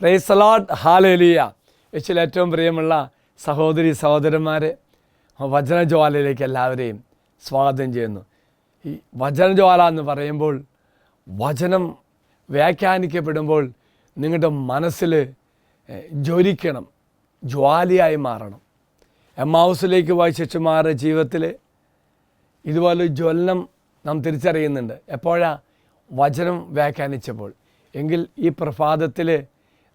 Price the Lord, hallelujah. യേശുവിൽ ഏറ്റവും പ്രിയമുള്ള സഹോദരി സഹോദരന്മാരെ, വചനജ്വാലയിലേക്ക് എല്ലാവരെയും സ്വാഗതം ചെയ്യുന്നു. ഈ വചനജ്വാല എന്ന് പറയുമ്പോൾ, വചനം വ്യാഖ്യാനിക്കപ്പെടുമ്പോൾ നിങ്ങളുടെ മനസ്സിൽ ജ്വലിക്കണം, ജ്വാലയായി മാറണം. എമ്മാവുസിലേക്ക് പോയ ശിഷ്യന്മാരുടെ ജീവിതത്തിൽ ഇതുപോലെ ജ്വലനം നാം തിരിച്ചറിയുന്നുണ്ട്. എപ്പോഴാണ്? വചനം വ്യാഖ്യാനിച്ചപ്പോൾ. എങ്കിൽ ഈ പ്രഭാതത്തിൽ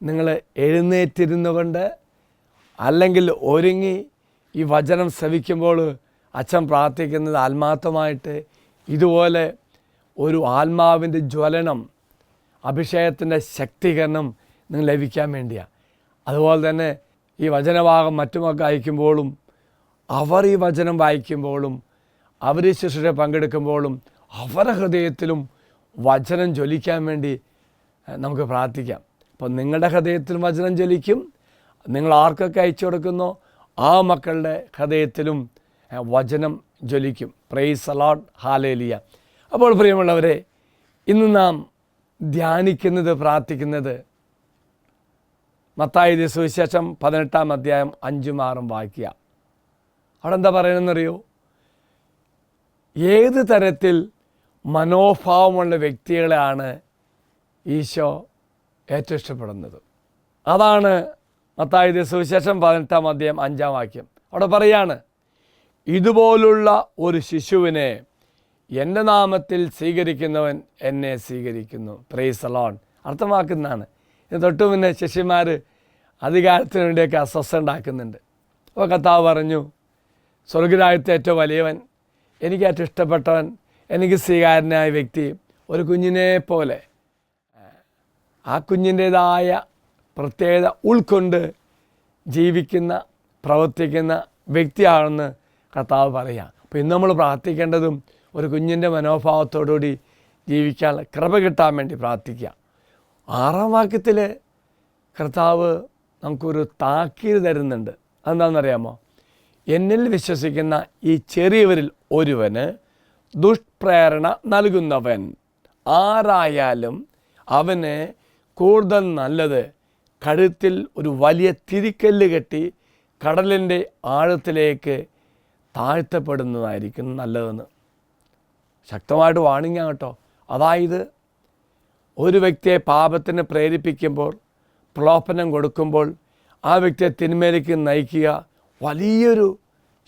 നിങ്ങൾ എഴുന്നേറ്റിരുന്നുകൊണ്ട് അല്ലെങ്കിൽ ഒരുങ്ങി ഈ വചനം ശ്രവിക്കുമ്പോൾ അച്ഛൻ പ്രാർത്ഥിക്കുന്നത് ആത്മാർത്ഥമായിട്ട് ഇതുപോലെ ഒരു ആത്മാവിൻ്റെ ജ്വലനം, അഭിഷേകത്തിൻ്റെ ശക്തീകരണം നിങ്ങൾ ലഭിക്കാൻ വേണ്ടിയാണ്. അതുപോലെ തന്നെ ഈ വചനഭാഗം മറ്റുമൊക്കെ അയക്കുമ്പോഴും അവർ ഈ വചനം വായിക്കുമ്പോഴും അവർ ഈ ശുശ്രൂഷ പങ്കെടുക്കുമ്പോഴും അവരുടെ ഹൃദയത്തിലും വചനം ജ്വലിക്കാൻ വേണ്ടി നമുക്ക് പ്രാർത്ഥിക്കാം. അപ്പോൾ നിങ്ങളുടെ ഹൃദയത്തിലും വചനം ജ്വലിക്കും. നിങ്ങൾ ആർക്കൊക്കെ അയച്ചു കൊടുക്കുന്നോ ആ മക്കളുടെ ഹൃദയത്തിലും വചനം ജ്വലിക്കും. Praise the Lord, hallelujah. അപ്പോൾ പ്രിയമുള്ളവരെ, ഇന്ന് നാം ധ്യാനിക്കുന്നത്, പ്രാർത്ഥിക്കുന്നത് മത്തായി സുവിശേഷം 18-ാം അധ്യായം 5-6 വാക്യ. അവിടെ എന്താ പറയണമെന്നറിയോ? ഏത് തരത്തിൽ മനോഭാവമുള്ള വ്യക്തികളെയാണ് ഈശോ ഏറ്റവും ഇഷ്ടപ്പെടുന്നത്? അതാണ് മത്തായി സുവിശേഷം 18-ാം അധ്യായം 5-ാം വാക്യം. അവിടെ പറയാണ്, ഇതുപോലുള്ള ഒരു ശിശുവിനെ എൻ്റെ നാമത്തിൽ സ്വീകരിക്കുന്നവൻ എന്നെ സ്വീകരിക്കുന്നു. Praise the Lord. അർത്ഥമാക്കുന്നതാണ്. ഇത് തൊട്ട് മുന്നേ ശിഷ്യന്മാർ അധികാരത്തിന് വേണ്ടിയൊക്കെ അസ്വസ്ഥ ഉണ്ടാക്കുന്നുണ്ട്. അപ്പോൾ കർത്താവ് പറഞ്ഞു, സ്വർഗരാജ്യത്തെ ഏറ്റവും വലിയവൻ, എനിക്ക് ഏറ്റവും ഇഷ്ടപ്പെട്ടവൻ, എനിക്ക് സ്വീകാര്യനായ വ്യക്തി ഒരു കുഞ്ഞിനെ പോലെ ആ കുഞ്ഞിൻ്റേതായ പ്രത്യേകത ഉൾക്കൊണ്ട് ജീവിക്കുന്ന, പ്രവർത്തിക്കുന്ന വ്യക്തിയാണെന്ന് കർത്താവ് പറയുക. അപ്പോൾ ഇന്ന് നമ്മൾ പ്രാർത്ഥിക്കേണ്ടതും ഒരു കുഞ്ഞിൻ്റെ മനോഭാവത്തോടുകൂടി ജീവിക്കാൻ കൃപ കിട്ടാൻ വേണ്ടി പ്രാർത്ഥിക്കുക. 6-ാം വാക്യത്തിൽ കർത്താവ് നമുക്കൊരു താക്കീത് തരുന്നുണ്ട്. അതെന്താണെന്നറിയാമോ? എന്നിൽ വിശ്വസിക്കുന്ന ഈ ചെറിയവരിൽ ഒരുവന് ദുഷ്പ്രേരണ നൽകുന്നവൻ ആരായാലും അവന് കൂടുതൽ നല്ലത് കഴുത്തിൽ ഒരു വലിയ തിരിക്കല്ല് കെട്ടി കടലിൻ്റെ ആഴത്തിലേക്ക് താഴ്ത്തപ്പെടുന്നതായിരിക്കും നല്ലതെന്ന്. ശക്തമായിട്ട് വാണിംഗ് കേട്ടോ. അതായത് ഒരു വ്യക്തിയെ പാപത്തിന് പ്രേരിപ്പിക്കുമ്പോൾ, പ്രലോഭനം കൊടുക്കുമ്പോൾ, ആ വ്യക്തിയെ തിന്മയിലേക്ക് നയിക്കുക, വലിയൊരു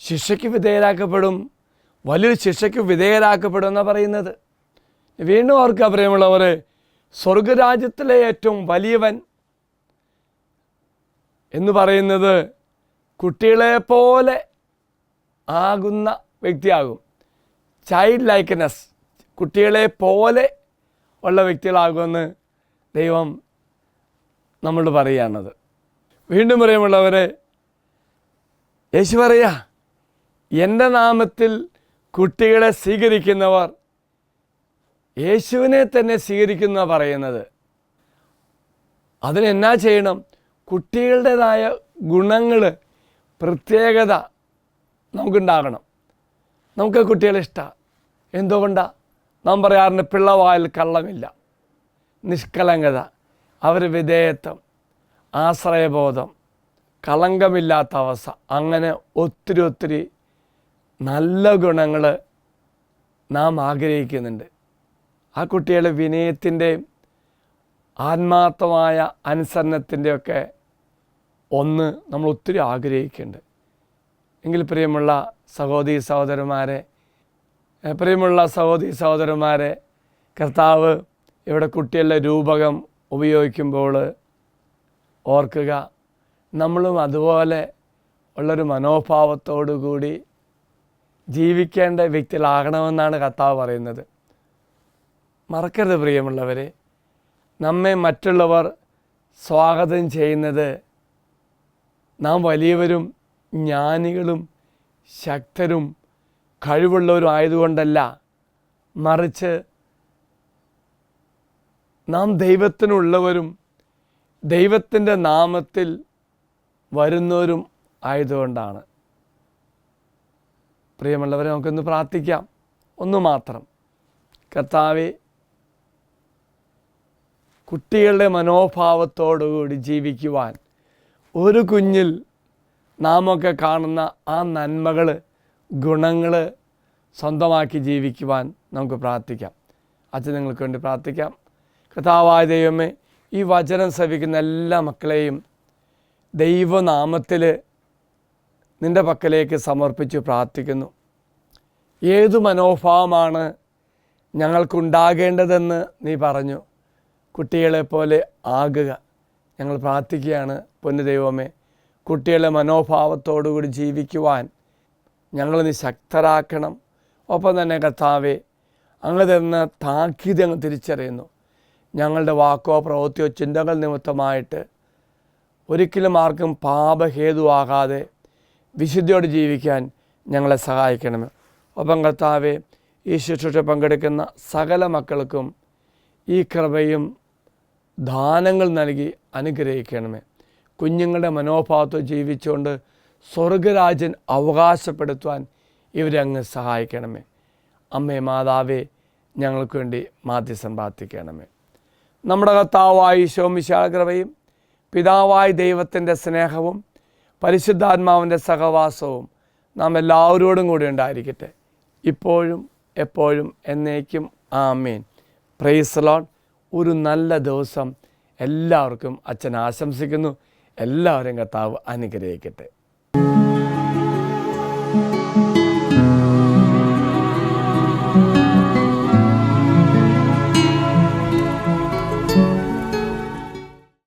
ശിക്ഷയ്ക്ക് വിധേയരാക്കപ്പെടും, വലിയൊരു ശിക്ഷയ്ക്ക് വിധേയരാക്കപ്പെടും എന്നാണ് പറയുന്നത്. വീണ്ടും ഓർക്കുക പ്രിയമുള്ളവർ, സ്വർഗരാജ്യത്തിലെ ഏറ്റവും വലിയവൻ എന്ന് പറയുന്നത് കുട്ടികളെപ്പോലെ ആകുന്ന വ്യക്തിയാകും. ചൈൽഡ് ലൈക്ക്നെസ്, കുട്ടികളെപ്പോലെ ഉള്ള വ്യക്തികളാകുമെന്ന് ദൈവം നമ്മളോട് പറയുകയാണത്. വീണ്ടും പ്രിയമുള്ളവർ, യേശു പറയുക, എൻ്റെ നാമത്തിൽ കുട്ടികളെ സ്വീകരിക്കുന്നവർ യേശുവിനെ തന്നെ സ്വീകരിക്കുന്ന പറയുന്നത്. അതിനെന്നാ ചെയ്യണം? കുട്ടികളുടേതായ ഗുണങ്ങൾ, പ്രത്യേകത നമുക്കുണ്ടാകണം. നമുക്ക് കുട്ടികളെ ഇഷ്ടമാണ്. എന്തുകൊണ്ടാണ്? നാം പറയാറുണ്ട്, പിള്ളവായിൽ കള്ളമില്ല, നിഷ്കളങ്കത, അവർ വിധേയത്വം, ആശ്രയബോധം, കളങ്കമില്ലാത്ത അവസ്ഥ, അങ്ങനെ ഒത്തിരി നല്ല ഗുണങ്ങൾ നാം ആഗ്രഹിക്കുന്നുണ്ട്. ആ കുട്ടികളെ വിനയത്തിൻ്റെയും ആത്മാർത്ഥമായ അനുസരണത്തിൻ്റെയൊക്കെ ഒന്ന് നമ്മൾ ഒത്തിരി ആഗ്രഹിക്കുന്നുണ്ട്. എങ്കിൽ പ്രിയമുള്ള സഹോദരി സഹോദരന്മാരെ, കർത്താവ് ഇവിടെ കുട്ടികളുടെ രൂപകം ഉപയോഗിക്കുമ്പോൾ ഓർക്കുക, നമ്മളും അതുപോലെ ഉള്ളൊരു മനോഭാവത്തോടു കൂടി ജീവിക്കേണ്ട വ്യക്തികളാകണമെന്നാണ് കർത്താവ് പറയുന്നത്. മറക്കരുത് പ്രിയമുള്ളവരെ, നമ്മെ മറ്റുള്ളവർ സ്വാഗതം ചെയ്യുന്നത് നാം വലിയവരും ജ്ഞാനികളും ശക്തരും കഴിവുള്ളവരും ആയതുകൊണ്ടല്ല, മറിച്ച് നാം ദൈവത്തിനുള്ളവരും ദൈവത്തിൻ്റെ നാമത്തിൽ വരുന്നവരും ആയതുകൊണ്ടാണ്. പ്രിയമുള്ളവരെ, നമുക്കൊന്ന് പ്രാർത്ഥിക്കാം. ഒന്ന് മാത്രം, കർത്താവേ, കുട്ടികളുടെ മനോഭാവത്തോടുകൂടി ജീവിക്കുവാൻ, ഒരു കുഞ്ഞിൽ നാമൊക്കെ കാണുന്ന ആ നന്മകൾ, ഗുണങ്ങൾ സ്വന്തമാക്കി ജീവിക്കുവാൻ നമുക്ക് പ്രാർത്ഥിക്കാം. അച്ഛൻ നിങ്ങൾക്ക് വേണ്ടി പ്രാർത്ഥിക്കാം. കർത്താവായ ദൈവമേ, ഈ വചനം ശ്രവിക്കുന്ന എല്ലാ മക്കളെയും ദൈവനാമത്തിൽ നിൻ്റെ പക്കലേക്ക് സമർപ്പിച്ച് പ്രാർത്ഥിക്കുന്നു. ഏതു മനോഭാവമാണ് ഞങ്ങൾക്കുണ്ടാകേണ്ടതെന്ന് നീ പറഞ്ഞു. കുട്ടികളെപ്പോലെ ആകുക. ഞങ്ങൾ പ്രാർത്ഥിക്കുകയാണ്. പൊന്നു ദൈവമേ, കുട്ടികളെ മനോഭാവത്തോടുകൂടി ജീവിക്കുവാൻ ഞങ്ങൾ നീ ശക്തരാക്കണം. ഒപ്പം തന്നെ കർത്താവേ, അങ്ങ് തരുന്ന താക്കീത് ഞങ്ങൾ തിരിച്ചറിയുന്നു. ഞങ്ങളുടെ വാക്കോ പ്രവൃത്തിയോ ചിന്തകൾ നിമിത്തമായിട്ട് ഒരിക്കലും ആർക്കും പാപഹേതുവാകാതെ വിശുദ്ധിയോട് ജീവിക്കാൻ ഞങ്ങളെ സഹായിക്കണമേ. ഒപ്പം കർത്താവേ, ഈ ശുശ്രൂഷ പങ്കെടുക്കുന്ന സകല മക്കൾക്കും ഈ കൃപയും ദാനങ്ങൾ നൽകി അനുഗ്രഹിക്കണമേ. കുഞ്ഞുങ്ങളുടെ മനോഭാവത്തിൽ ജീവിച്ചുകൊണ്ട് സ്വർഗരാജ്യൻ അവകാശപ്പെടുത്തുവാൻ ഇവരെ അങ്ങ് സഹായിക്കണമേ. അമ്മേ മാതാവേ, ഞങ്ങൾക്ക് വേണ്ടി മാധ്യസ്ഥം പ്രാർത്ഥിക്കണമേ. നമ്മുടെ കർത്താവായ ഈശോ മിശിഹായുടെ കൃപയും പിതാവായ ദൈവത്തിൻ്റെ സ്നേഹവും പരിശുദ്ധാത്മാവിൻ്റെ സഹവാസവും നാം എല്ലാവരോടും കൂടി ഉണ്ടായിരിക്കട്ടെ, ഇപ്പോഴും എപ്പോഴും എന്നേക്കും. ആമേൻ. Praise the Lord. ഒരു നല്ല ദിവസം എല്ലാവർക്കും അച്ഛൻ ആശംസിക്കുന്നു. എല്ലാവരെയും കർത്താവ് അനുഗ്രഹിക്കട്ടെ.